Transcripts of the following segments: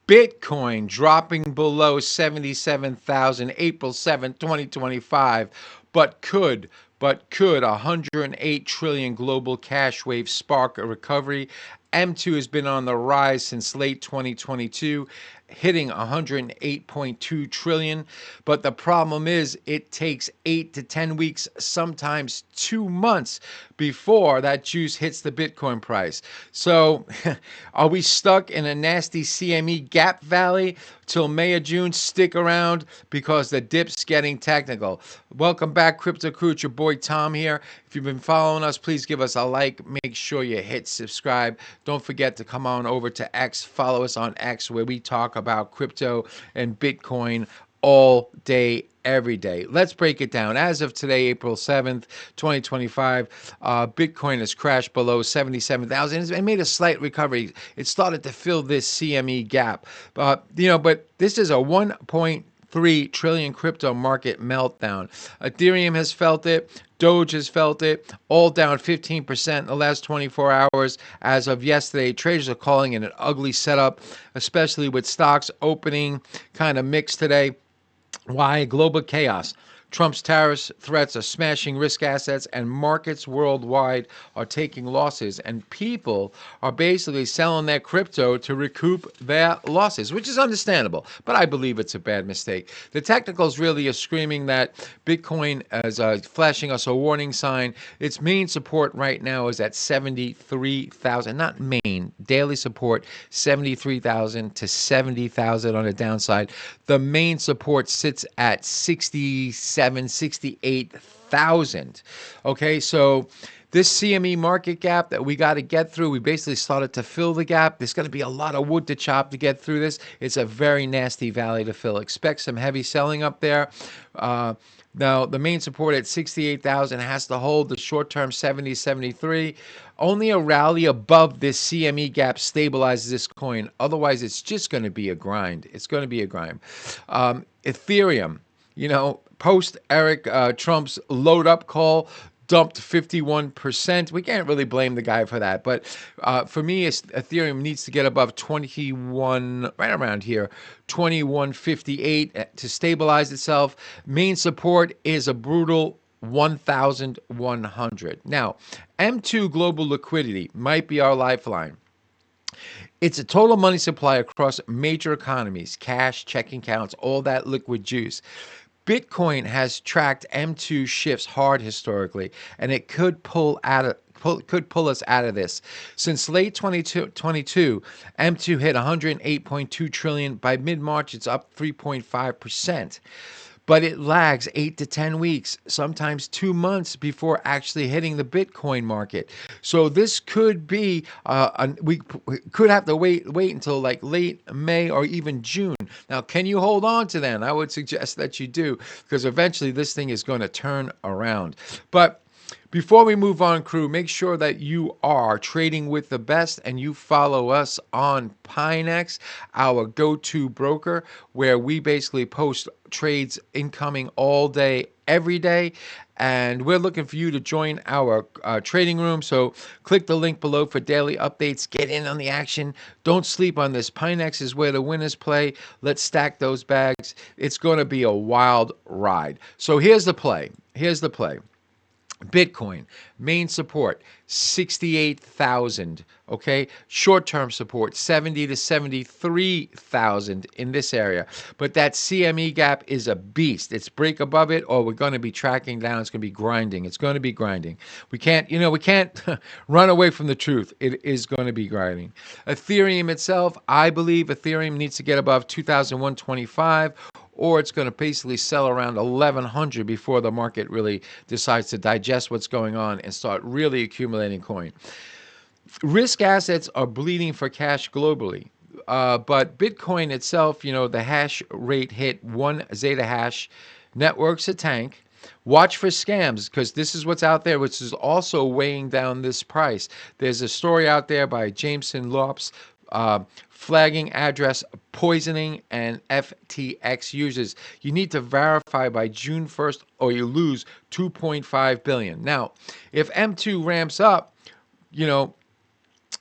Bitcoin dropping below 77,000 April 7th, 2025, but could 108 trillion global cash wave spark a recovery? M2 has been on the rise since late 2022, hitting 108.2 trillion, but the problem is it takes 8 to 10 weeks, sometimes 2 months before that juice hits the Bitcoin price. So, are we stuck in a nasty CME gap valley till May or June? Stick around because the dip's getting technical. Welcome back, Crypto Crew. It's your boy Tom here. If you've been following us, please give us a like. Make sure you hit subscribe. Don't forget to come on over to X. Follow us on X, where we talk about crypto and Bitcoin all day, every day. Let's break it down. As of today, April 7th, 2025, Bitcoin has crashed below 77,000 and made a slight recovery. It started to fill this CME gap. But this is a 1.3 trillion crypto market meltdown. Ethereum has felt it. Doge has felt it, all down 15% in the last 24 hours. As of yesterday, traders are calling it an ugly setup, especially with stocks opening kind of mixed today. Why? Global chaos. Trump's tariffs threats are smashing risk assets, and markets worldwide are taking losses, and people are basically selling their crypto to recoup their losses, which is understandable, but I believe it's a bad mistake. The technicals really are screaming that Bitcoin is flashing us a warning sign. Its main support right now is at 73,000, not main, daily support 73,000 to 70,000 on the downside. The main support sits at 68,000. Okay, so this CME market gap that we got to get through, we basically started to fill the gap. There's going to be a lot of wood to chop to get through this. It's a very nasty valley to fill. Expect some heavy selling up there. Now, the main support at 68,000 has to hold the short-term 70, 73. Only a rally above this CME gap stabilizes this coin. Otherwise, it's just going to be a grind. It's going to be a grind. Ethereum, post Eric Trump's load up call, dumped 51%. We can't really blame the guy for that. But for me, Ethereum needs to get above 21, right around here, 2158 to stabilize itself. Main support is a brutal 1,100. Now, M2 global liquidity might be our lifeline. It's a total money supply across major economies, cash, checking accounts, all that liquid juice. Bitcoin has tracked M2 shifts hard historically, and it could pull us out of this. Since late 2022, M2 hit 108.2 trillion. By mid-March, it's up 3.5%. But it lags 8 to 10 weeks, sometimes 2 months before actually hitting the Bitcoin market. So this could be, we could have to wait until like late May or even June. Now, can you hold on to that? I would suggest that you do, because eventually this thing is going to turn around. But before we move on, crew, make sure that you are trading with the best and you follow us on Pionex, our go-to broker, where we basically post trades incoming all day, every day. And we're looking for you to join our trading room. So click the link below for daily updates. Get in on the action. Don't sleep on this. Pionex is where the winners play. Let's stack those bags. It's going to be a wild ride. So here's the play. Bitcoin, main support, 68,000. Okay, short-term support, 70 to 73,000 in this area. But that CME gap is a beast. It's break above it, or we're going to be tracking down. It's going to be grinding. We can't run away from the truth. It is going to be grinding. Ethereum itself, I believe Ethereum needs to get above 2,125. Or it's going to basically sell around 1,100 before the market really decides to digest what's going on and start really accumulating coin. Risk assets are bleeding for cash globally. But Bitcoin itself, the hash rate hit 1 zeta hash. Network's a tank. Watch for scams, because this is what's out there, which is also weighing down this price. There's a story out there by Jameson Lopes, flagging address poisoning and FTX users. You need to verify by June 1st or you lose 2.5 billion. Now, if M2 ramps up,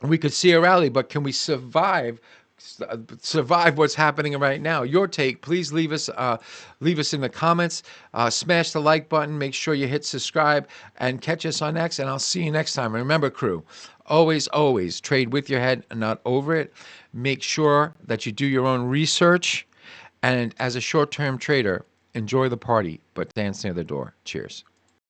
we could see a rally, but can we survive survive what's happening right now. Your take, please leave us in the comments. Smash the like button. Make sure you hit subscribe and catch us on X. And I'll see you next time. And remember, crew, always trade with your head and not over it. Make sure that you do your own research. And as a short-term trader, enjoy the party, but dance near the door. Cheers.